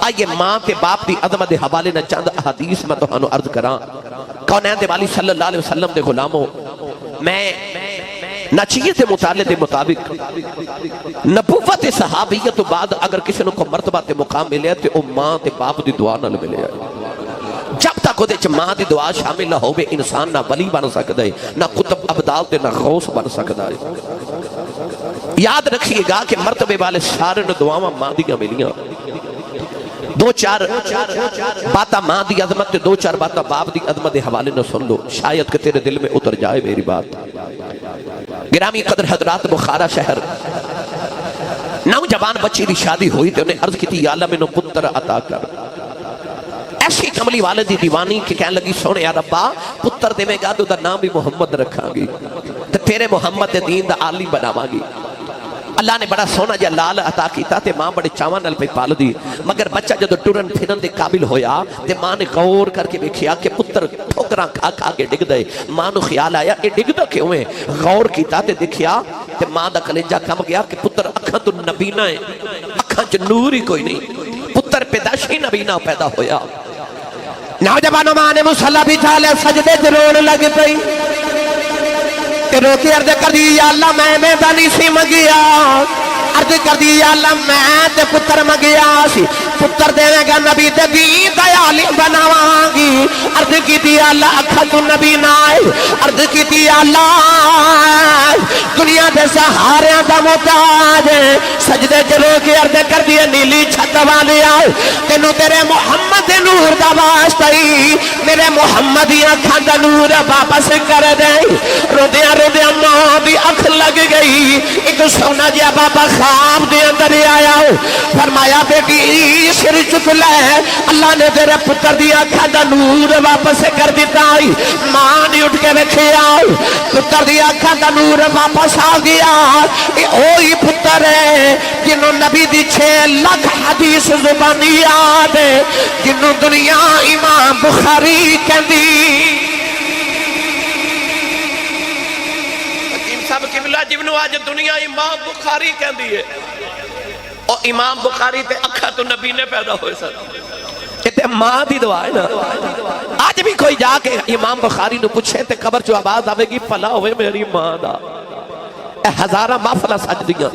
آئیے ماں تے باپ دی عظمت دے حوالے نہ چند احادیث میں تہانوں عرض کراں۔ کونین دے والی صلی اللہ علیہ وسلم دے غلاموں، میں نچیت مطالعے دے مطابق نبوت صحابیت تو بعد اگر کسی نے کو مرتبہ تے مقام ملے تے او ماں تے باپ دی دعا نہ ملے آئے۔ جب تک وہ ماں دی دعا شامل نہ ہوئے انسان نہ ولی بن سکتا ہے، نہ قطب ابدال تے نہ غوث بن سکتا ہے۔ یاد رکھیے گا کہ مرتبے والے سارے دعاواں ماں دیاں ملیاں۔ دو چار باتاں ماں دی عظمت تے دو چار باتاں باپ دی عظمت دے حوالے نہ سن لو، شاید کہ تیرے دل میں اتر جائے میری بات۔ گرامی قدر حضرات، بخارا شہر نوجوان بچی دی شادی ہوئی تے انہیں عرض کی تھی یا اللہ میں نو پتر عطا کر۔ ایسی کملی والدی دیوانی کہ کہنے لگی سونے یا ربا پتر دے میں گا تو دا نام بھی محمد رکھاں گی تے تیرے محمد دے دین دا عالی بناواں گی۔ اللہ نے بڑا سونا جا لال عطا کیتا تے ماں بڑے چاواں نال پہ پال دی، مگر بچہ جدو ٹرن پھرن دے قابل ہویا تے ماں نے غور کر کے دیکھیا کہ پتر ٹھوکراں کھا کھا کے ڈگ دے۔ ماں نو خیال آیا اے ڈگ دا کیوں ہے؟ غور کیتا تے دیکھیا تے ماں دا کلیجہ کم گیا کہ پتر اکھاں تو نبینا ہے، اکھاں چ نور ہی کوئی نہیں، پتر پیدائشی نبینا پیدا ہویا۔ نوجوانوں ماں نے مصلی بچھا لے سجدے تے رون لگ پئی تے رو کے عرض کر دی یا اللہ میں بنی سی مگیا، عرض کر دی یا اللہ میں تے پتر مگیا سی، پتر دے گا نبی دے دین دا عالم بناواں گی۔ عرض کی دی یا اللہ اکھا تو نبی نہ آئے، عرض کی دی یا اللہ دنیا دے سہاریاں دا محتاج سجدے چلو کے عرض کر دی نیلی چھت والے آئے، تینوں تیرے محمد نور دا واسطہ میرے محمد اکھاں دا نور واپس کر دے۔ رودیاں رودیاں ماں دی اکھ لگ گئی، ایک سونا جیا بابا خواب دے اندر آیا ہو، فرمایا بیٹی سر چک لے، اللہ نے تیرے پتر دی اکھاں دا نور واپس کر دیتا۔ ماں نے اٹھ کے رکھے آؤ، پتر دی اکھاں دا نور واپس آ گیا۔ اے اوہی پتر ہے جنہوں نبی دی 6 لاکھ حدیث زبانی یاد ہے، جنہوں دنیا امام بخاری کہندی۔ سب قبلہ جنہوں آج دنیا امام بخاری کہندی ہے، اور امام بخاری تے اکھا تو نبی نے پیدا ہوئے سر، تے ماں دی دعا ہے نا۔ آج بھی کوئی جا کے امام بخاری نو پوچھے تے قبر جو آواز آوے گی پلا ہوئے میری ماں دا، اے ہزارہ محفلہ سجدیاں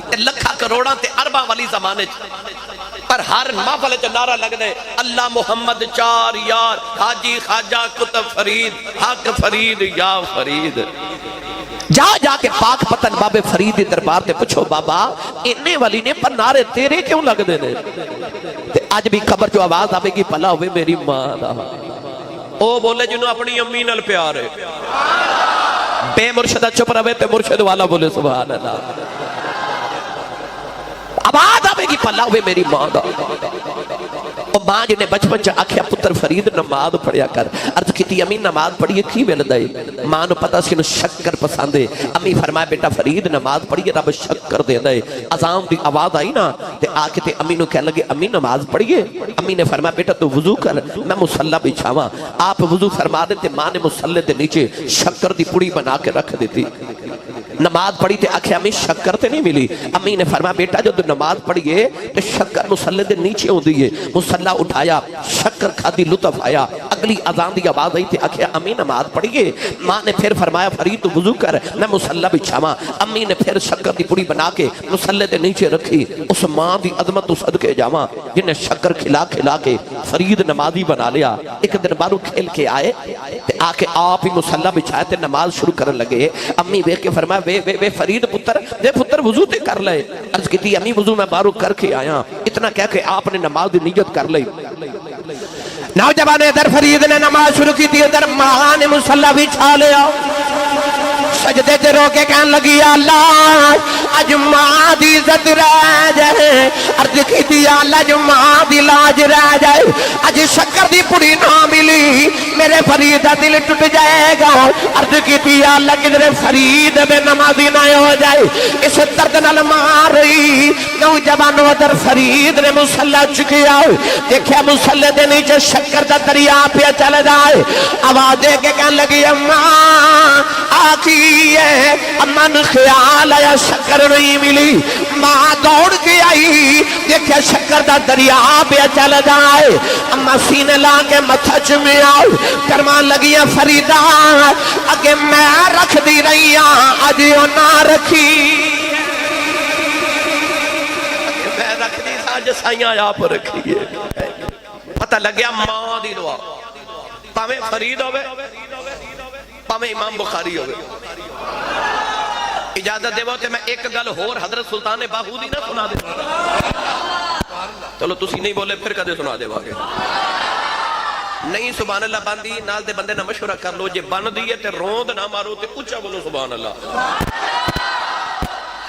تے لکھا کروڑاں تے ارباں والی زمانے پر ہر محفلے جو نعرہ لگ دے اللہ محمد 4 یار حاجی خواجہ کتب فرید حق فرید یا فرید۔ جا جا کے پاک پتن بابے فرید دربار تے پوچھو بابا انہیں والی نے پر نعرے تیرے کیوں لگ دے نے؟ تے آج بھی خبر جو آواز آوے گی پلا ہوئے میری ماں دا، او بولے جنہوں اپنی امی نال پیار ہے، بے مرشدہ چپ رہے تے مرشد والا بولے سبحان اللہ، آواز آوے گی پلا ہوئے میری ماں دا۔ اور ماں جنہیں بچپن چا آکھیا پتر فرید نماز پڑھیا کر، عرض کیتی امی نماز پڑھیے کی مل دائی؟ ماں نو پتا سی نو شکر پسندے، امی فرمایا بیٹا فرید نماز پڑھیے رب شکر دے دائے۔ اذان دی آواز آئی نا تے آکے تے امی نو کہہ لگے امی نماز پڑھیے، امی نے فرمایا بیٹا تو وضو کر میں مصلی بچھاواں۔ آپ وضو فرما دیتے، ماں نے مصلی دے نیچے شکر دی پڑی بنا کے رکھ دیتی۔ نماز پڑھی تے آکھے امی شکر تے نہیں ملی، امی نے فرمایا بیٹا جو نماز پڑھیے تو شکر مصلی دے نیچے ہوں دیئے، مصلی اٹھایا شکر کھادی لطف آیا، اگلی اذان دی آواز آئی تے آکھے امی نماز پڑھیے۔ ماں نے پھر فرمایا فرید تو وضو کر میں مصلی بچھاواں، امی نے پھر شکر دی پڑی بنا کے مصلی دے نیچے رکھی۔ اس ماں دی عظمت تو صدقے جاواں جنہیں شکر کھلا کھلا کے فرید نمازی بنا لیا۔ ایک دن بارو کھیل کے آئے تے آکے آپ ہی مصلی بچھائے تے نماز شروع کرن لگے، امی وے کے فرمایا وے فرید پتر وضو تے کر لے، عرض کی تھی امی وضو میں بارو کر کے آیا، اتنا کہہ کے آپ نے نماز دی نیت کر لئی۔ نوجوان ادھر فرید نے نماز شروع کی تھی، ادھر ماں نے مصلی بچھا لیا، سجدے تے رو کے کہنے لگی اللہ اج ماں دی عزت رہ جائے، عرض کی تھی اللہ جو ماں دی لاج رہ جائے، اج شکر دی پڑی نہ ملی میرے فرید دا دل ٹوٹ جائے گا، عرض کی تھی اللہ کدھر فرید بے نمازی نہ ہو جائے۔ اس درد نال مار رہی نوجوانوں ادھر فرید نے مصلی چکیا، دیکھیا مصلی دے نیچے شکر دا دریا پہ چل جائے، آواز دے کے کہنے لگی اماں آتی ہے، امن خیال آیا شکر نہیں ملی، ماں دوڑ کے آئی دیکھے شکر دا دریا پہ چل جائے اما سینے لا کے متھا چومے آؤ کرمان لگی فریدہ اگے میں رکھ دی رہی ہاں اج او نہ رکھی میں رکھ دی تھا جسائیاں آپ رکھیے پتہ لگیا ماں دی دعا پاویں فرید ہوئے پاویں امام بخاری ہوئے اجازت دے تے میں ایک گل ہور حضرت سلطان باہو دی نہ سنا دے چلو تسی نہیں بولے پھر کدے سنا دے واگے نہیں سبحان اللہ باندھی نال دے بندے نہ مشورہ کر لو جے بن دیئے تے روند نہ مارو تے اچھا بولو سبحان اللہ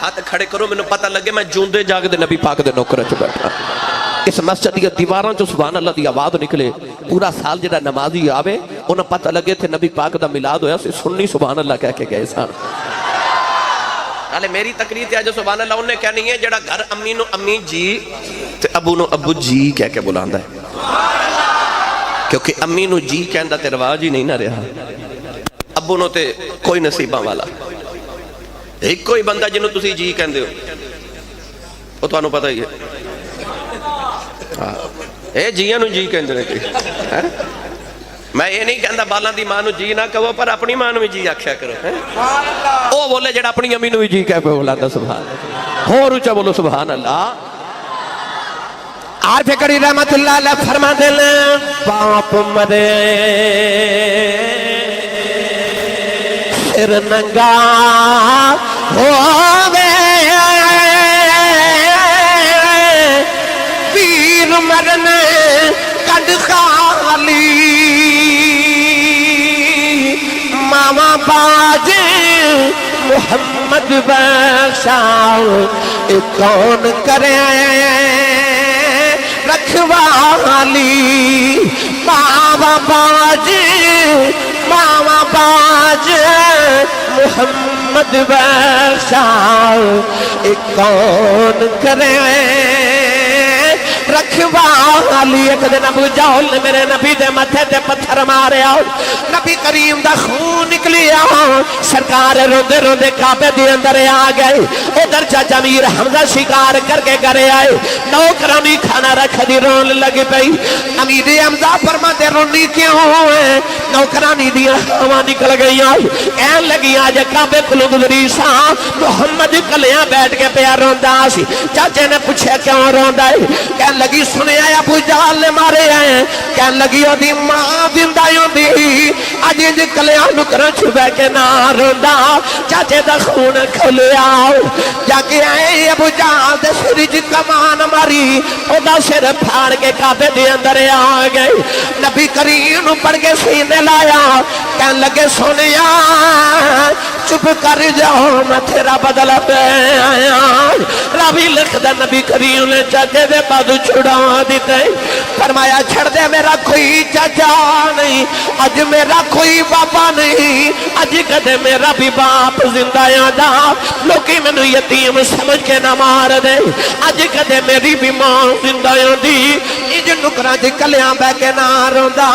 ہاتھ کھڑے کرو میں نے پتہ لگے میں جوندے جاگ دے نبی پاک دے نوکر چ بیٹھا اس مسجد دی دیواراں چ سبحان اللہ دی آواز نکلے پورا سال جڑا نمازی آوے انہاں پتہ لگے تے نبی پاک دا میلاد ہویا سی سنی سبحان اللہ کہہ کے گئے سن حالے میری تقریر تے آج سبحان اللہ انہیں کہنی ہے جڑا گھر امی نو امی جی تے ابو نو ابو جی کہہ کے بلاندا ہے کیونکہ امی نو جی کہندا تے رواج ہی نہیں نہ رہا ابو نو تے کوئی نصیباں والا ایک کوئی بندہ جنہوں تسی جی کہندے ہو وہ تو انہوں پتہ ہی ہے اے جیاں نو جی کہندے نے میں یہ نہیں کہندا بالاں دی ماں نو جی نہ کہو پر اپنی ماں نو بھی جی آکھیا کرو او بولے جڑا اپنی امی نو بھی جی کہہ پہ بولا سبحان اللہ ہور اونچا بولو سبحان اللہ عارف کری رحمت اللہ علیہ فرما دل باپ مرے سر ننگا ہووے پیر مرنے کڈ خالی ماما باج محمد بخشاؤ کون کرے رکھوالی ماما باج محمد بخشاؤ کون کرے رکھوالی ایک دن ابو جہل نے میرے نبی دے متھے تے پتھر مارے آؤ نبی کریم دا خون نکلی آؤ سرکار روندے روندے کعبے دے اندر آ گئے ادھر چاچا میر حمزہ شکار کر کے گھرے آئے نوکرانی کھانا رکھ دی رون لگ پئی امیر حمزہ فرماتے رونی کیوں ہے نوکرانی دی ہوا نکل گئی آئی این لگی آج کعبے کلو گزری سا محمد کلیاں بیٹھ کے پیا روندا سی چاچے نے پوچھا کیوں روندا ہے کہن لگی سنے آیا ابو جہل نے مارے ہیں کہن لگی او دی ماں زندہ ہوندی اج انج کلیاں نکراں چھبے کے نہ روندا چاچے دا خون کھلیا جا کے آئے ابو جہل دے سر وچ کمان ماری او دا سر پھاڑ کے کعبے دے اندر آ گئے نبی کریم نو پڑھ کے سینے لایا کہن لگے سنیا چپ کر جاؤ میں تیرا بدل پہ آیا راوی لکھ دا نبی کریم نے چاچے دے بادو چھڑا دیتے فرمایا چھڑ دے میرا کوئی چاچا نہیں اج میرا کوئی باپا نہیں اج کدے میرا بھی باپ زندہ یادا لوکی میں نو یتیم سمجھ کے نہ مار دے اج کدے میری بھی ماں زندہ یادی اج نکرہ جی کلیاں بے کے نہ روندا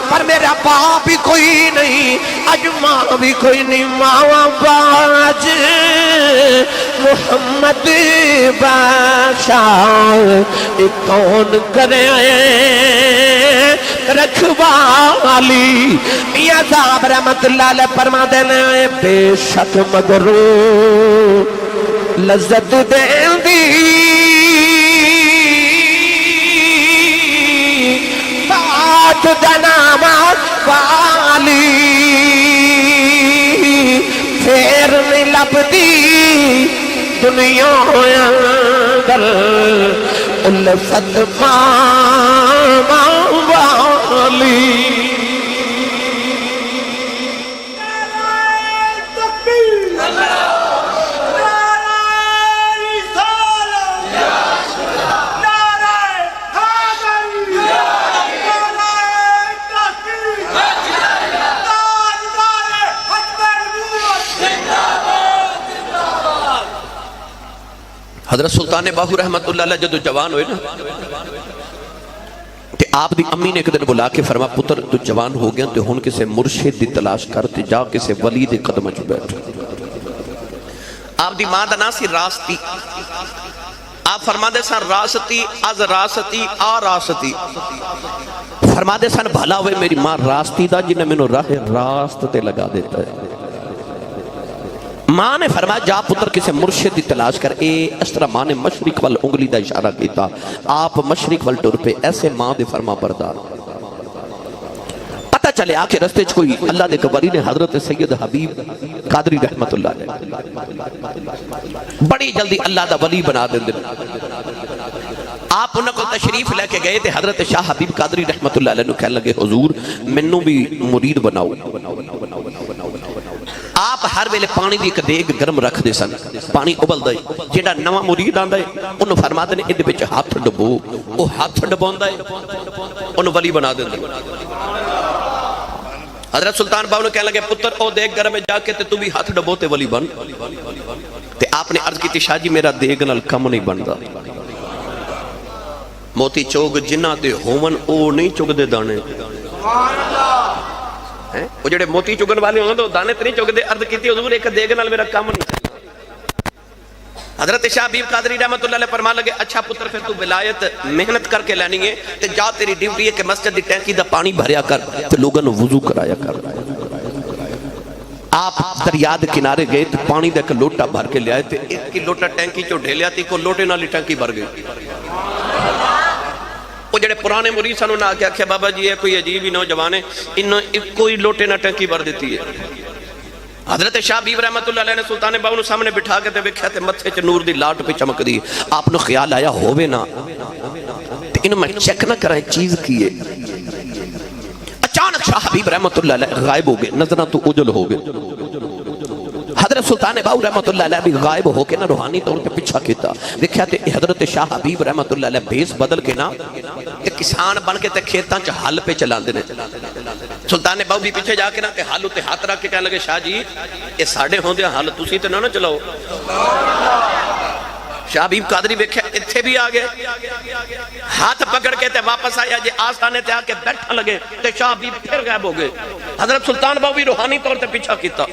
پر میرا باپ بھی کوئی نہیں اج ماں بھی کوئی نہیں ماں باج محمد بخشاؤ کون کرے رکھوالی میاں صاحب رحمت اللہ علیہ فرما دینے بے شک مگرو لذت دین دی بات دنامات والی پھر نہیں لبدی دنیا اندر الفت ماما والی حضرت سلطان باہو رحمت اللہ علیہ جدو جوان ہوئے نا کہ آپ دی امی نے ایک دن بلا کے فرما پتر تو جوان ہو گیا تو ہن کسے مرشد دی تلاش کرتے جا کسے ولی دی قدم چ بیٹھ آپ دی ماں دا نام سی راستی آپ فرماتے سن راستی از راستی آ راستی، فرماتے سن بھلا ہوئے میری ماں راستی دا جنہیں میں نے راہ راست تے لگا دیتا ہے۔ ماں نے فرمایا جا پتر کسے مرشد دی تلاش کر، اس طرح ماں نے مشرق وال انگلی دا اشارہ کیتا، آپ مشرق وال ٹر پہ، ایسے ماں دے فرما بردار۔ پتہ چلے آکے رستے چ کوئی اللہ دے قبری نے حضرت سید حبیب قادری رحمت اللہ علیہ بڑی جلدی اللہ دا ولی بنا دیں دے۔ آپ انہوں کو تشریف لے کے گئے تھے، حضرت شاہ حبیب قادری رحمت اللہ علیہ کہنے لگے حضور منوں بھی مرید بناؤ۔ آپ ہر ویلے پانی دی ایک دیگ گرم رکھ دے سن، پانی ابل دے، جیڑا نواں مرید آندا ہے انہوں فرماتے ہیں ادھے وچ ہاتھ ڈبو، وہ ہاتھ ڈبوندا ہے انہوں ولی بنا دیں دے۔ حضرت سلطان باؤ نے کہنے لگے پتر او دیگ گرم میں جا کے تو بھی ہاتھ ڈبو تے ولی بن۔ تے آپ نے عرض کی تھی شاہ جی میرا دیگ نال کم نہیں بندا، موتی چوگ جنہ دے ہومن او نہیں چوگ دے دانے، وہ جڑے موتی چگن والے ہوں تو دانے تے نہیں چگ دے۔ عرض کیتی حضور ایک دیگ نال میرا کام نہیں۔ حضرت شاہ حبیب قادری رحمت اللہ علیہ فرما لگے اچھا پتر پھر تو ولایت محنت کر کے لینی ہے تے جا تیری ڈیوٹی ہے کہ مسجد دی ٹینکی دا پانی بھریا کر تے لوگوں نے وضو کرایا کر۔ آپ دریا دے کنارے گئے تے پانی دا ایک لوٹا بھر کے لے آئے تے ایک کی لوٹا ٹینکی چو ڈھیلیا تی کو لوٹے نالی ٹینکی بھر گئی۔ وہ جڑے پرانے مرید سن انہوں نے آکھیا بابا جی ہے کوئی عجیب ہی نوجوان ہے، انہوں ایک کوئی لوٹے نہ ٹینکی بھر دیتی ہے۔ حضرت شاہ حبیب رحمت اللہ علیہ نے سلطان باؤ نے سامنے بٹھا کے تے ویکھیا تے متھے چ نور دی لاٹ پہ چمک دی۔ آپ نے خیال آیا ہووے نا تے انہوں میں چیک نہ کرائیں چیز کیے۔ اچانک شاہ حبیب رحمت اللہ علیہ غائب ہو گئے، نظرہ تو اجل ہو گئے۔ حضرت سلطان باؤ رحمت اللہ علیہ بھی غائب ہو کے نا روحانی طور پہ پیچھا کیتا، دیکھا تے حضرت شاہ حبیب رحمت اللہ علیہ بھیس بدل کے نا ایک کسان بن کے تے کھیتاں چ حل پہ چلان دینے۔ سلطان باؤ بھی پیچھے جا کے نا تے حل تے ہاتھ رکھ کے کہنے لگے شاہ جی یہ ساڑھے ہوں دیا حل تُسی تے نہ چلاؤ۔ شاہ حبیب قادری ویکھیا اتھے بھی آگئے، ہاتھ پکڑ کے تے واپس آیا جے آستانے تے آکے بیٹھا لگے تے شاہ حبیب پھر غائب ہو گئے۔ حضرت سلطان باؤ بھی روحانی طور تے پیچھا کیتا،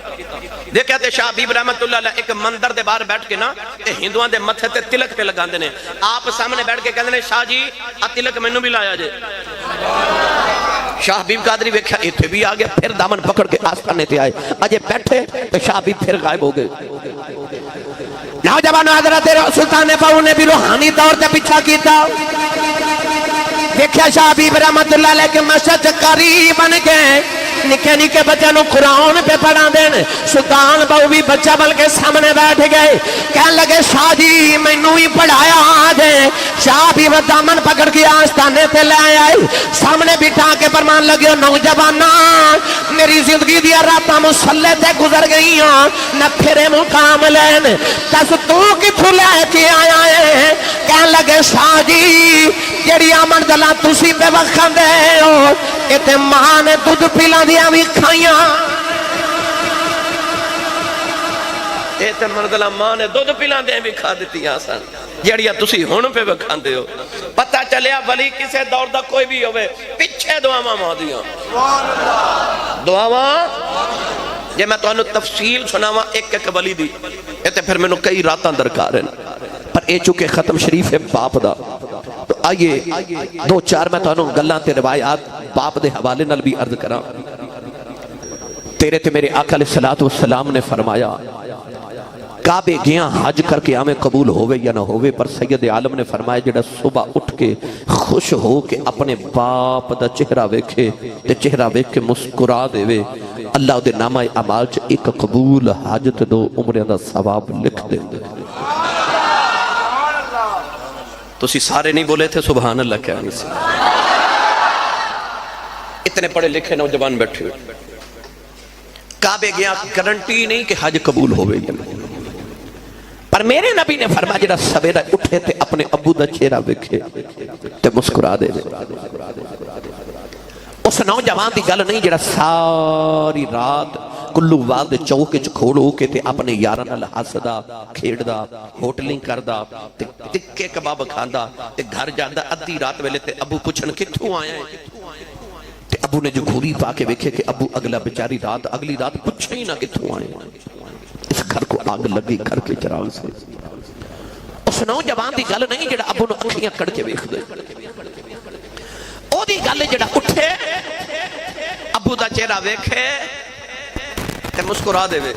دیکھا تے شاہ حبیب رحمت اللہ علیہ ایک مندر دے باہر بیٹھ کے نا تے ہندوان دے متھے تے تلک پہ لگان دینے۔ آپ سامنے بیٹھ کے کہنے شاہ جی تلک میں نو بھی لایا جے۔ شاہ حبیب قادری ویکھیا اتھے بھی آگیا، پھر دامن پکڑ کے آستانے تے آئے، اجے بیٹھے تو شاہ حبیب پھر غائب ہو گئے۔ نوجوان حضرت سلطان باؤ نے بھی روحانی طور تے پیچھا کیتا، دیکھیا شاہ حبیب رحمت اللہ علیہ کے مسجد قریب بن گئے، نکے نکے بچہ نو قرآن پہ پڑھا دین۔ سلطان باؤ بھی بچہ بل کے سامنے بیٹھ گئے، کہنے لگے شاہ جی میں نو ہی پڑھایا دے۔ شاہ بھی وہ دامن پکڑ کے آستانے تے لے آئے، سامنے بٹھا کے فرمان لگے نوجوانا میری زندگی دیا راتاں مسلح تے گزر گئی ہوں نہ پھرے مقام لین، تس تو کتھوں لے کے آیا ہے؟ کہنے لگے شاہ جی جیڑی آمن دلہ تسی بے وقت دے ہو اتے ماں نے دودھ پلا دیا بھی کھائیاں، اتے مردلہ ماں نے دودھ پلا دیا بھی کھا دیتی آسان جیڑیا تسی ہون پہ وکھان دے ہو۔ پتہ چلیا ولی کسے دور دا کوئی بھی ہوئے پچھے دعاواں ماں دیاں دعاواں جے میں تو انہوں تفصیل سناواں ایک ایک ولی دی اتے پھر میں نے کئی راتاں درکار ہیں پر اے چونکہ ختم شریف ہے باپ دا تو آئیے دو چار میں تو انہوں گلہ تے روایات باپ دے حوالے نال بھی عرض کرا۔ تیرے تے میرے آقا علیہ السلام نے فرمایا کعبے گیاں حج کر کے آمیں قبول ہوئے یا نہ ہوئے، پر سید عالم نے فرمایا جڑا صبح اٹھ کے خوش ہو کے اپنے باپ دا چہرہ ویکھے تے چہرہ ویکھ کے مسکرا دے وے اللہ دے نامہ اعمال چ ایک قبول حج تے دو عمریں دا ثواب لکھ دے دے۔ تو سی سارے نہیں بولے تھے سبحان اللہ کہانی سے، اتنے پڑھے لکھے نوجوان بیٹھے ہوئے۔ کعبے گیا گارنٹی نہیں کہ حج قبول ہوئے یا نہیں، پر میرے نبی نے فرمایا جڑا سویرے اٹھے تے اپنے ابو دا چہرہ ویکھے تے مسکرا دے۔ اس نوجوان دی گل نہیں جڑا ساری رات کلو والد چوکے چ کھولو کے تے اپنے یاراں نال ہسدا کھیڈدا ہوٹلنگ کردا تے ٹکے کباب کھاندا تے گھر جاندا ادھی رات ویلے تے ابو پوچھن کتھوں آیا ہے تے ابو نے جو گھوری پا کے ویکھے کہ ابو اگلا بیچاری رات اگلی رات پوچھے ہی نہ کتھوں آئے، اس گھر کو آگ لگی گھر کے چراغ سے۔ اس اس نوجوان دی گل نہیں جڑا ابو نو اکھیاں کڑ کے ویکھ دے، او دی گل جڑا اٹھے ابو دا چہرہ ویکھے تے مسکرا دے وے،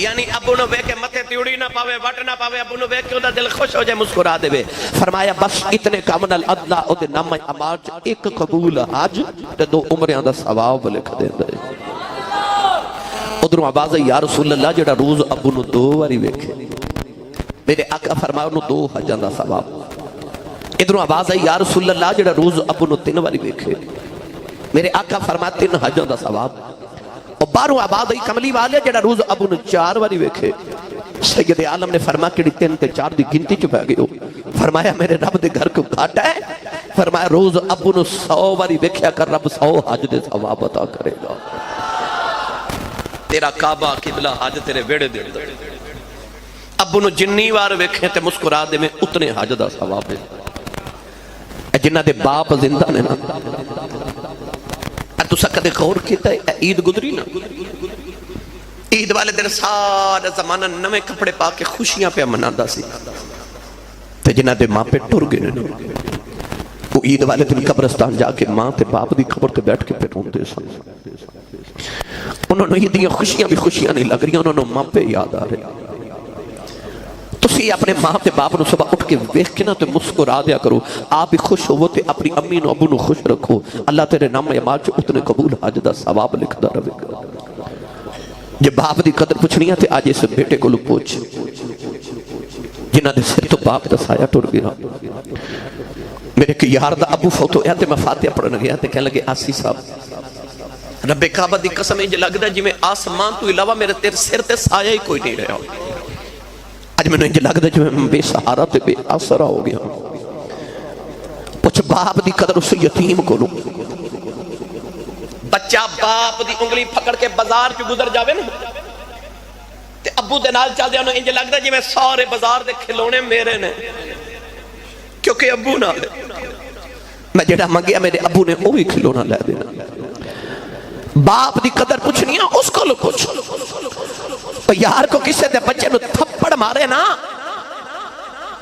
یعنی ابو نو ویکھے متھے تیوڑی نہ پاوے وٹ نہ پاوے، ابو نو ویکھے اوندا دل خوش ہو جائے مسکرا دے وے۔ فرمایا بس اتنے کام نال اللہ او دے نام اعمال چ ایک قبول حج تے 2 عمریاں دا ثواب لکھ دیندا ہے۔ ادھروں آواز ہے یا رسول اللہ جڑا روز ابو نو 2 واری ویکھے، میرے آقا فرمایا انہوں 2 حجاں دا ثواب۔ ادھروں آواز ہے یا رسول اللہ جڑا روز ابو نو 3 واری ویکھے، میرے آقا فرمایا 3 حجاں دا ثواب۔ اور باروں آواز ہے کملی والے جڑا روز ابو نو 4 واری ویکھے۔ سید عالم نے فرمایا کہ 3 تے 4 دی گنتی چ پے گئے ہو، فرمایا میرے رب دے گھر کو گھاٹا ہے، فرمایا روز ابو نو 100 واری ویکھیا کر رب 100 حج دے ثواب عطا کرے گا۔ تیرا کعبہ قبلہ حج تیرے ویڑے دے اندر، ابو نو جنی وار ویکھیں تے مسکرا دے میں اتنے حج دا ثواب ہے۔ جنہ دے باپ زندہ نے نا، تو سکتے غور کیتا ہے عید گزری نا، عید والے دن سارا زمانہ نوے کپڑے پا کے خوشیاں پہ منادا سی، تے جنہ دے ماں پہ ٹر گئے نے، وہ عید والے دن قبرستان جا کے ماں تے باپ دی خبر تے بیٹھ کے پہ روندے سن۔ انہوں نے یہ دیا خوشیاں بھی خوشیاں نہیں لگ رہی، انہوں نے ماں پہ یاد آ رہے۔ تسی اپنے ماں تے باپ نو صبح اٹھ کے ویکھ کے نا تے مسکرا دیا کرو، آپ بھی خوش ہو تے اپنی امی نو ابو نو خوش رکھو، اللہ تیرے نام اعمال چ اتنے قبول حج دا ثواب لکھدا رہے گا۔ جے باپ دی قدر پوچھنی ہے تے آج اس بیٹے کو لو پوچھ جنہ دے سر تو باپ دا سایہ ٹر گیا۔ میرے کہ یار دا ابو فوت ہویا تے میں فاتحہ پڑھن گیا تے کہنے لگے آسی صاحب رب کعبہ دی قسم انج لگدا جویں آسمان تو علاوہ میرے تیرے سر تے سایہ ہی کوئی نہیں رہا۔ اج میں انج لگدا جویں میں بے سہارا تے بے آسرا ہو گیا۔ پوچھ باپ دی قدر اس یتیم کو لوں، بچہ باپ دی انگلی پھکڑ کے بازار چ گزر جاوے نا تے ابو دے نال چل دے انہوں انج لگدا جویں سارے بازار دے کھلونے میرے نے، کیونکہ ابو نال میں جڑا منگیا میرے ابو نے وہی کھلونا لے دینا۔ باپ دی قدر پوچھنی ہے اس کو لو پوچھ، یار کو کسے دے بچے نو تھپڑ مارے نا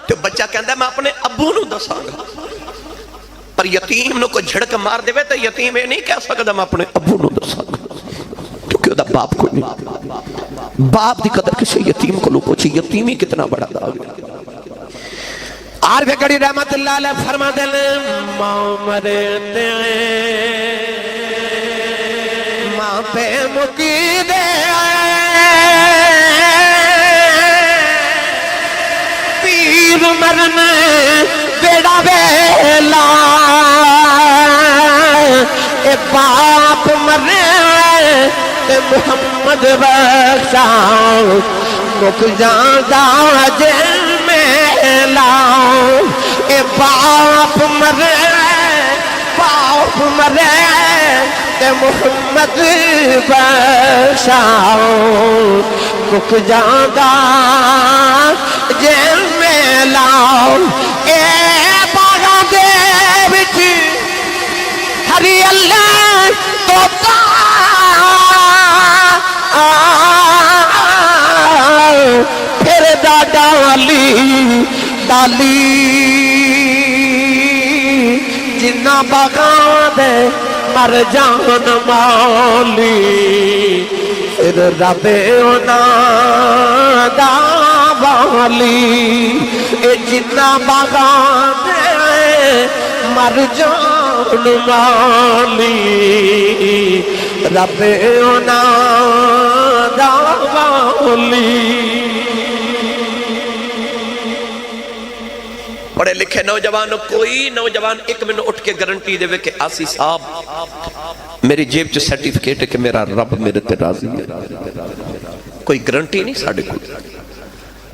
تو بچہ کہندا ہے میں اپنے ابو نو دساں گا، پر یتیم نو کو جھڑک مار دے تو یتیم یہ نہیں کہہ سکتا میں اپنے ابو نو دساں گا، کیونکہ دا باپ کوئی نہیں۔ باپ دی قدر کسے یتیم کو لو پوچھی، یتیمی کتنا بڑا داغ ہے۔ عارف گڑی رحمت اللہ علیہ فرما دل ماں مرتے ماں پہ مکی دے پیر مرنے بیڑا بیلا اے باپ مرنے تے محمد بخشا مک جاندہ جل میں لاؤ، اے باپ مرے تے محمد بخشاؤ مک جاندہ جل میں لاؤ، اے باغاں دے وچ ہری اللہ توتا پھر دا ڈالی جنہ باغاں دے مر جان مولی، پھر رب اونا دا والی، اے جنہ باغاں دے مر جان مولی، رب اونا دا والی۔ پڑھے لکھے نوجوانوں کوئی نوجوان ایک منٹ اٹھ کے گارنٹی دے کہ آسی صاحب میری جیب چ سرٹیفکیٹ ہے کہ میرا رب میرے تے راضی ہے، کوئی گارنٹی نہیں ساڑھے کو،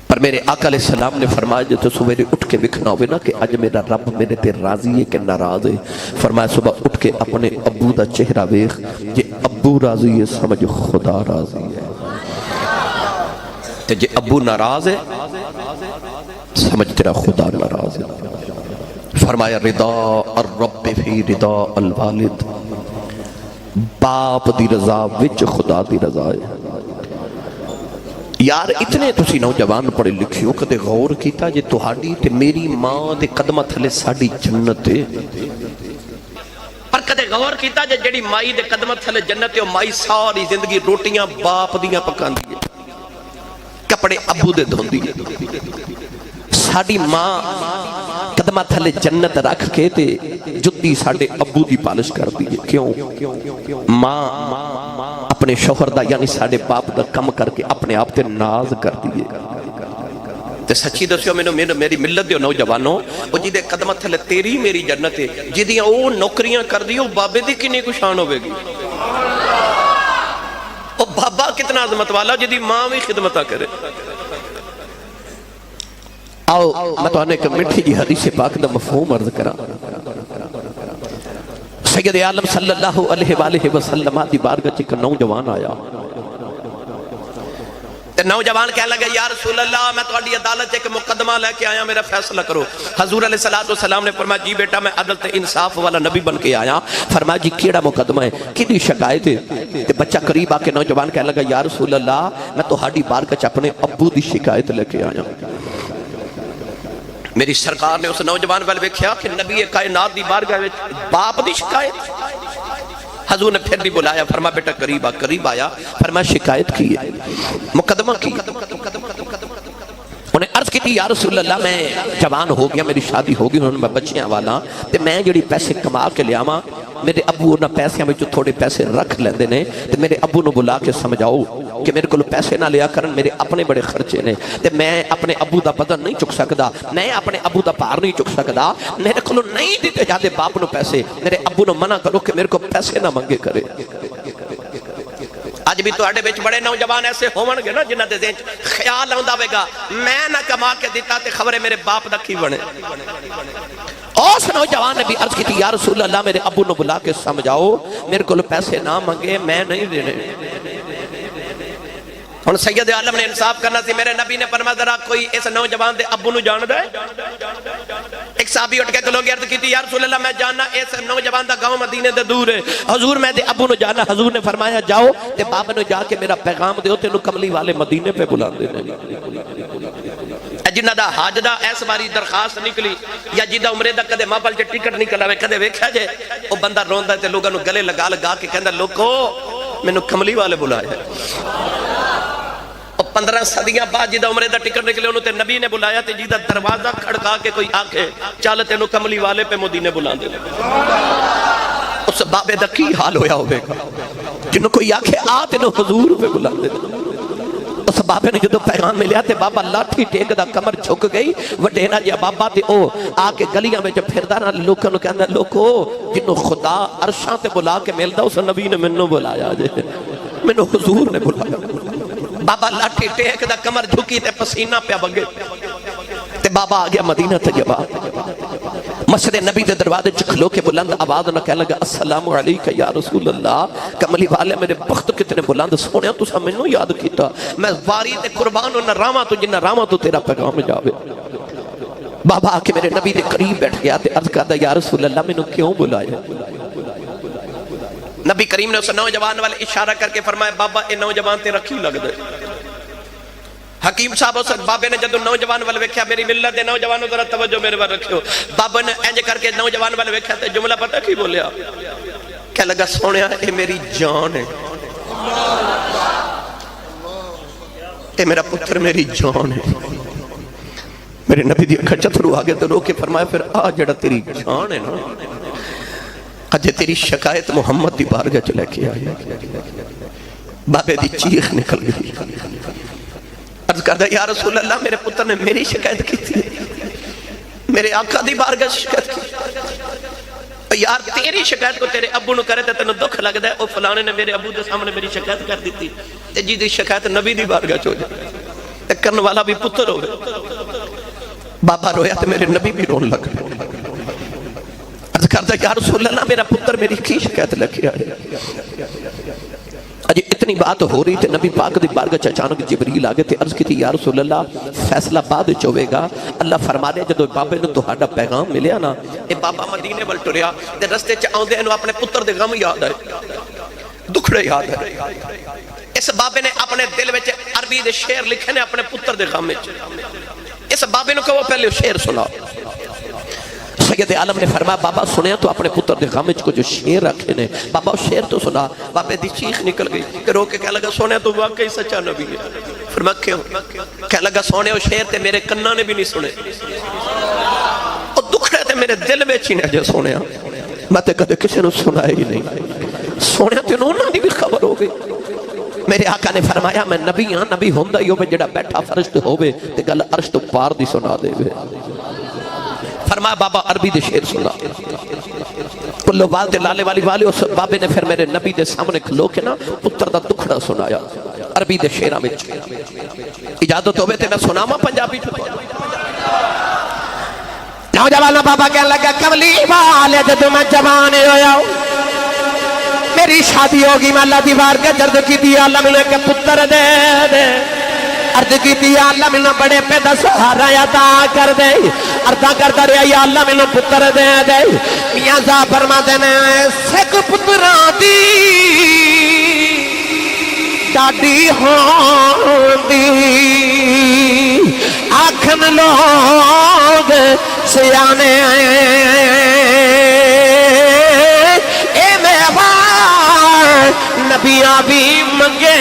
پر میرے آقا علیہ السلام نے فرمایا جو تو سویرے اٹھ کے وکھنا ہوئے نا کہ آج میرا رب میرے تے راضی ہے کہ ناراض ہے، فرمایا صبح اٹھ کے اپنے ابو دا چہرہ ویکھ، جے ابو راضی ہے سمجھ خدا راضی ہے، تے جے ابو ناراض ہے سمجھ تیرا خدا ناراض ہے۔ فرمایا رضا الرب فی رضا الوالد، باپ دی رضا وچ خدا دی رضا ہے۔ یار اتنے تسی نوجوان پڑھے لکھے ہو کدے غور کیتا جے تہاڈی تے میری ماں دے قدمہ تھلے ساڈی جنت ہے؟ پر کدے غور کیتا جے جڑی مائی دے قدمہ تھلے جنت ہے او مائی ساری زندگی روٹیاں باپ دیاں پکاندی ہے، کپڑے ابو دے دھوندی ہے۔ ساڈی ماں قدمہ تھلے جنت رکھ کے تے جُتی ساڈے ابو دی پالش کر دی ہے۔ کیوں؟ ماں اپنے شوہر دا یعنی ساڈے باپ دا کم کر کے اپنے آپ تے ناز کر دی ہے۔ تے سچی دسیو میری ملت دیو نوجوانوں، او جی دے قدمہ تھلے تیری میری جنت ہے، جدیاں او نوکریاں کر دی او بابے دی کنی کو شان ہوئے گی۔ او بابا کتنا عظمت والا جدی ماں بھی خدمتہ کرے۔ آؤ میں تو آنے ایک مٹھی جی حدیث پاک دا مفہوم عرض کرا۔ سید عالم صلی اللہ علیہ وآلہ وسلم دی بارگاہ ایک نوجوان آیا، نوجوان کہنے لگا یا رسول اللہ میں تہاڈی عدالت ایک مقدمہ لے کے آیا، میرا فیصلہ کرو۔ حضور علیہ السلام نے فرمایا جی بیٹا میں عدل تے انصاف والا نبی بن کے آیا۔ فرمایا جی کیڑا مقدمہ ہے، کدی شکایت ہے؟ تے بچہ قریب آ کے نوجوان کہنے لگا یا رسول اللہ میں تہاڈی بارگاہ اپنے ابو دی شکایت لے کے آیا۔ میری سرکار نے اس نوجوان والے ویکھیا کہ نبی کائنات دی بارگاہ وچ باپ دی شکایت۔ حضور نے پھر بھی بلایا، فرمایا بیٹا قریب آیا، فرمایا شکایت کی ہے، مقدمہ کی۔ انہیں عرض کی تھی یا رسول اللہ میں جوان ہو گیا، میری شادی ہو گئی، انہوں نے میں بچیاں والا تے میں جڑی پیسے کما کے لیا ماں، میرے ابو انہاں پیسے میں جو تھوڑے پیسے رکھ لیندے نے تے میرے ابو نے بلا کے سمجھاؤ کہ میرے کو پیسے نہ لیا کرن، میرے اپنے بڑے خرچے نے تے میں اپنے ابو دا بدن نہیں چک سکدا، میں اپنے ابو دا پار نہیں چک سکدا، میرے کو نہیں دیتے جاتے باپ نو پیسے، میرے ابو نو منع کرو کہ میرے کو پیسے نہ منگے کرے۔ آج بھی تو اڑے بیچ بڑے نوجوان ایسے ہون گے نا جنہ دے ذہن خیال آندا ہوے گا میں نہ کما کے دیتا تے خبر ہے میرے باپ دا کی بنے۔ اس نوجوان نے بھی عرض کی تھی یا رسول اللہ میرے ابو نو بلا کے سمجھاؤ میرے کو پیسے نہ منگے، میں نہیں دینے۔ ہن سید عالم نے انصاف کرنا سی، میرے نبی نے فرمایا ذرا کوئی اس نوجوان دے ابو نو جان دے؟ ایک صحابی اٹھ کے کلو گے عرض کی تھی یا رسول اللہ میں جاننا اس نوجوان دا گاؤں مدینے دے دور ہے، حضور میں دے ابو نو جاننا۔ حضور نے فرمایا جاؤ تے بابا نو جا کے میرا پیغام دیو تینو کملی والے مدینے پہ بلا دے۔ جنہ دا حاج دا اس باری درخواست نکلی یا جدہ عمرے دا کدے مابل جے ٹکٹ نکل آوے کدے ویکھیا جے او بندہ روندا تے لوگاں نو گلے لگا کے کہندا لوکو مینوں کملی والے بلایا ہے۔ 15 صدیاں بعد جدہ عمرے دا ٹکٹ نکلے انہوں تے نبی نے بلایا تے جدہ دروازہ کھڑکا کے کوئی آکھے چل تینوں کملی والے پہ مدینے بلا دے، اس بابے دا کی حال ہویا ہوئے گا جنہوں کوئی آکھے آ تینوں حضور پہ بلا دے۔ اس بابے نے جدو پیغام ملیا تے بابا لاٹھی ٹیک دا کمر جھک گئی وڈینا جا بابا تے او آکے گلیاں میں جو پھردہ نا لوکاں نو کہنا لوکو جنہوں خدا عرشاں تے بلا کے ملدا اس نبی نے منوں بلایا جے، منوں حضور نے بلایا۔ بابا لاٹھی ٹیک دا کمر جھکی تے پسینہ پہ بگے تے بابا آگیا مدینہ تجبہ مسجد نبی دے دروازے چکھلو کے بلند آواز نہ کہنے لگا السلام علیکہ یا رسول اللہ۔ کملی والے میرے بخت کتنے بلند سونے تو سا منوں یاد کیتا، میں واری تے قربان نہ راما تو جنہ راما تو تیرا پیغام جاوے۔ بابا آکے میرے نبی دے قریب بیٹھ گیا تے عرض کرتا یا رسول اللہ منوں کیوں بلایا؟ نبی کریم نے اس نوجوان والے اشارہ کر کے فرمایا بابا اے نوجوان تے رکھی لگ دے۔ حکیم صاحب اس بابے نے جدو نوجوان والے ویکھیا میری ملت دے نوجوانوں ذرا توجہ میرے بار رکھو، بابا نے انج کر کے نوجوان والے ویکھیا تے جملہ پتہ کی بولیا، کہہ لگا سونیا اے میری جان ہے، اے میرا پتر میری جان ہے۔ میرے نبی دی اکھا چترو آگے تو رو کے فرمایا پھر آ جڑا تیری جان ہے نا اجے تیری شکایت محمد دی بارگاہ چلے کے آئی۔ بابے دی چیخ نکل گئی، عرض کردہ یا رسول اللہ میرے پتر نے میری شکایت کی تھی، میرے آقا دی بارگاہ شکایت کی، یار تیری شکایت کو تیرے ابو نو کرے تے تینوں دکھ لگ دے، او فلانے نے میرے ابو دے سامنے میری شکایت کر دیتی تے جی دی شکایت نبی دی بارگاہ چو جائے تے کرن والا بھی پتر ہوئے۔ بابا رویا تے میرے نبی بھی رون لگ عرض کردہ یا رسول اللہ میرا پتر میری کی شکایت لکھی آئے۔ اجی اتنی بات ہو رہی تھے نبی پاک دی بارگاہ اچانک جبریل آگے تھے، عرض کی تھی یا رسول اللہ فیصلہ بعد چوے گا۔ اللہ فرما دے جدو بابے نے تہاڈا پیغام ملیا نا اے بابا مدینے ول ٹریا تے رستے چ آوندے نو اپنے پتر دے غم یاد آئے، دکھڑے یاد آئے۔ اس بابے نے اپنے دل وچ عربی دے شعر لکھے نے اپنے پتر دے غم وچ اس بابے نو کہو پہلے شعر سنا سید عالم نے فرمایا بابا سنیا تو اپنے پتر دے غم وچ کو جو شعر رکھے نے بابا شعر تو سنا بابے دی چیخ نکل گئی کہ رو کے کہنے لگا سونے تو واقعی سچا نبی ہے فرمایا کیوں کہنے لگا سونے وہ شعر تے میرے کناں نے بھی نہیں سنے اور دکھڑے تے میرے دل وچ ہی نے جو سنیا میں تے کدے کسی نے سنا ہی نہیں سونے تے انہوں دی بھی خبر ہو گئی میرے آقا نے فرمایا میں نبی ہاں نبی ہوندہ ہی ہوئے جڑا بیٹھا فرش تے ہوئے تے گل عرش تو پار دی سنا دے وے فرمایا بابا عربی دے شعر سنا کلو والدے لالے والی والے اس بابے نے پھر میرے نبی دے سامنے کھلو کے نا پتر دا دکھڑا سنایا عربی دے شعرہ میں اجازت ہوئے تے میں سناما پنجابی چھو نوجوانا بابا کہنے لگا کملی والے جدو میں جوان ہویا میری شادی ہوگی میں اللہ دیوار کے درد کی دی اللہ ملے کے پتر دے دے عرض کی دی اللہ ملے بڑے پیدا سہارا عطا کر دے عرضہ کرتا رہا یا اللہ ملے پتر دے دے میاں زا فرما دینے سک پتران دی ڈاڈی ہون دی آکھن لوگ سیانے اے میوان نبیاں بھی منگے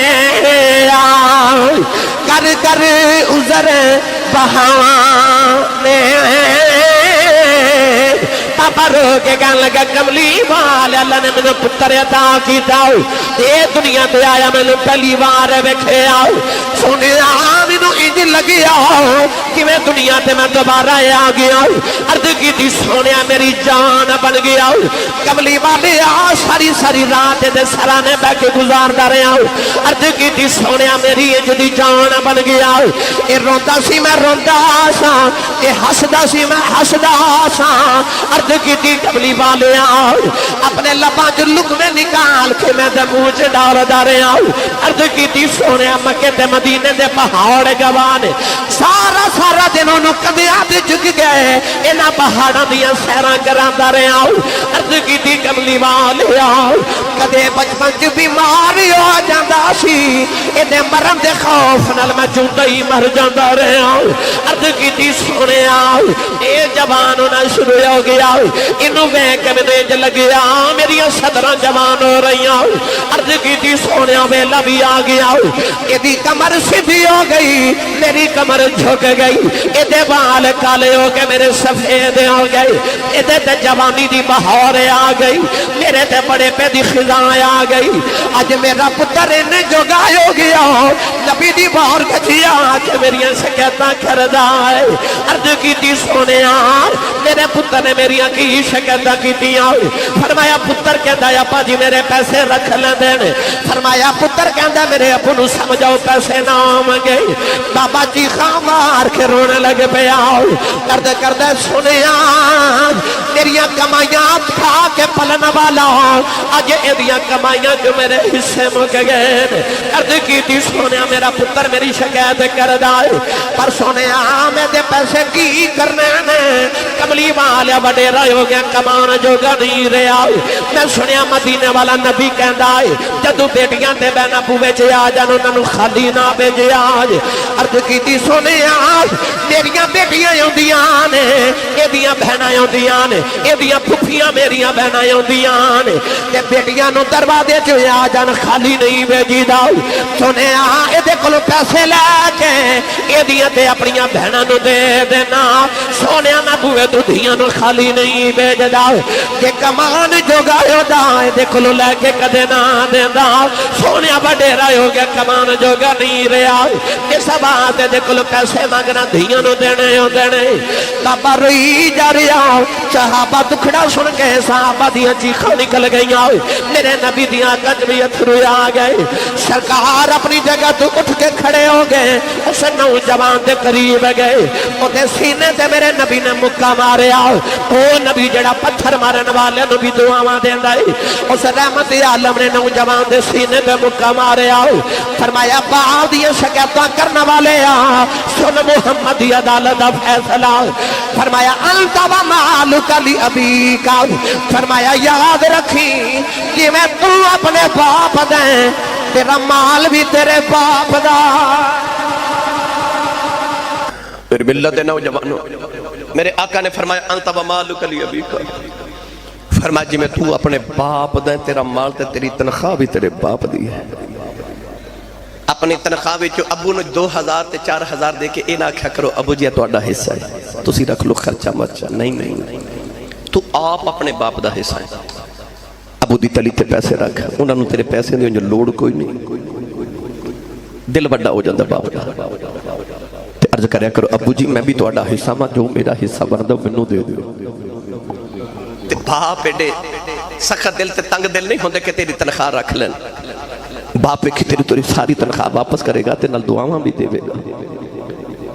کر کر عذر بہانے پاپا رو کے کہنے لگا کملی والے اللہ نے مجھے پتر عطا کیتا اے دنیا تے آیا میں پہلی بار ویکھے آؤ سونے آمینو انج لگیا کہ میں دنیا تے میں دوبارہ آ گیا عرض کی تھی سونے میری جان بن گیا کملی والے ساری ساری رات دے سرانے بہ کے گزاردا رہا عرض کی تھی سونے میری انج دی جان بن گیا اے روندا سی میں روندا سا اے ہسدا سی میں ہسدا سا عرض کی تھی کملی والے اپنے لباں جو لقمے نکال کے میں دے منہ چ ڈالدا رہا عرض کی تھی سونے مکے تے مدینے دے پہاڑ گوانے سارا سارا دن انہوں کدیاں دے جگ گئے انہاں پہاڑاں دیاں سیراں کراندا رہا عرض کی تھی کملی والے کدے بچپن چ بیمار ہو جاندا سی اینے مرن دے خوف نال میں جوندا ہی مر جاندا رہا عرض کی تھی سونے اے جوان ہونا شروع ہو گیا انہوں ویکھ کے میں لگیا میری صدراں جوان ہو رہی عرض کی تھی سونے ویلا بھی آ گیا ایدی کمر سیدھی ہو گئی میری کمر جھک گئی ایدے بال کالے ہو کے میرے سفید ہو گئی ایدے تے جوانی دی بہار آ گئی میرے تے بڑے پہ دی خزاں آ گئی آج میرا پتر انہیں جو گائے ہو گیا نبی دی بہار کچھیا کہ میری شکایتاں کردہ ہے عرض کی تھی سونے میرے پتر نے میری کی شکایتاں کی دیا فرمایا پتر کہتا ہے اپا جی میرے پیسے رکھ لیں دینے فرمایا پتر کہتا میرے اپو نو سمجھاؤ پیسے نہ آمگے بابا جی خامار کے رونے لگے پہ آؤ کردے کردے سنے میریاں کمائیاں کھا کے پلن والا آج ایدیاں کمائیاں جو میرے حصے مکے گئے کردے کی تھی سونے میرا پتر میری شکایت کردہ پر سونے میں دے پیسے کی کرنے نے کملی والے بڑے رہے ہو گیا کمان جو گا نہیں رہا میں سنیا مدینے والا نبی کہندا ہے جدو بیٹیاں تے بہنا پوے چے آ جانو ننو خالی نہ بھیجے آج عرض کیتی سونے آج میریاں بیٹیاں ہوندیاں نے ایدیاں بہناں ہوندیاں نے ایدیاں پھپھیاں میریاں بہناں ہوندیاں نے تے بیٹیاں نو دروازے چے آ جان خالی نہیں بھیجی دا سونے آ ایدے کولو پیسے لے کے ایدیاں تے اپنیاں بہناں نو دے دینا سونے میں پوے تو دھیاں نو خالی نہیں بھیج دا کہ کمان جو گایو دا دیکھ لو لے کے کدے نہ دے دا سونے بڑے رائے ہو گیا کمان جو گا نہیں رہا کہ سب آتے دیکھ لو پیسے مانگنا دھیاں نو دینے ہو دینے بابا روئی جا رہا صحابہ دکھڑا سن کے صحابہ دیا چیخا نکل گئی میرے نبی دیا قدریت روی آ گئے سرکار اپنی جگہ تو اٹھ کے کھڑے ہو گئے اسے نوجوان دے قریب گئے اُتے سینے سے میرے نبی نے مکہ مارے آؤ او نبی جڑا پتھر مارن والے نبی دعاواں دیندا ہے اس رحمت عالم نے نوجوان دے سینے تے مکہ مارے آؤ فرمایا بعد یہ شکایتاں کرنے والے سن محمد دی عدالت دا فیصلہ فرمایا انت و مالک لابیک فرمایا یاد رکھی کہ میں تو اپنے باپ دیں تیرا مال بھی تیرے باپ دا۔ میری ملت نوجوانوں، میرے آقا نے فرمایا انت و مالک لابیک، فرمایا جی میں تو اپنے باپ دا، تیرا مال تے تیری تنخواہ بھی تیرے باپ دی ہے۔ اپنی تنخواہ وچوں ابو نے 2000 تے 4000 دے کے اے نہ آکھیا کرو ابو جی تہاڈا حصہ ہے تسی رکھ لو خرچہ مرچہ، نہیں، تو آپ اپنے باپ دا حصہ ہے۔ ابو دی تلی تے پیسے رکھ، انہاں نوں تیرے پیسے دی لوڑ کوئی نہیں، دل بڑا ہو جاندا باپ دا تے عرض کریا کرو ابو جی میں بھی تہاڈا حصہ ماں، جو میرا حصہ بندا مینوں دے دیو۔ تے باپ ایڈے سخت دل تے تنگ دل نہیں ہوندے کہ تیری تنخواہ رکھ لین، باپ ایک تیری تیری ساری تنخواہ واپس کرے گا تے نال دعاواں بھی دے گا۔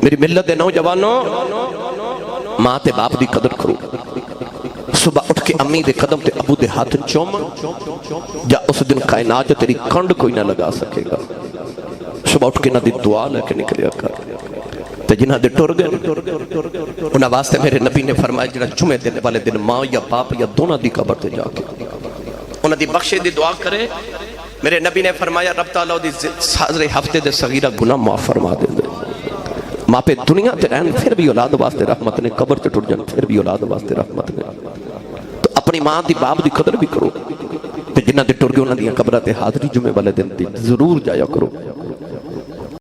میری ملت دے نوجوانوں، ماں تے باپ دی قدر کرو، صبح اٹھ کے امی دے قدم تے ابو دے ہاتھ چوم، جا اس دن کائنات تیری کنڈ کوئی نہ لگا سکے گا۔ صبح اٹھ کے نہ دی دعا لے کے نکلیا کر، تے جنہاں دے ٹر گئے انہاں واسطے میرے نبی نے فرمایا جنہاں جمعے دینے والے دن ماں یا باپ یا دونوں دی قبر تے جا کے انہاں دی بخشے دی دعا کرے، میرے نبی نے فرمایا رب تعالیٰ دی حاضر ہفتے دے صغیرہ گناہ معاف فرما دے دے۔ ماں پہ دنیا تے رہن پھر بھی اولاد واسطے رحمت نے، قبر تے ٹر جان پھر بھی اولاد واسطے رحمت نے۔ تو اپنی ماں دی باپ دی قدر بھی کرو، تے جنہاں دے ٹر گئے انہاں دی قبرہ تے حاضری جمعے والے دن دی ضرور جایا کرو۔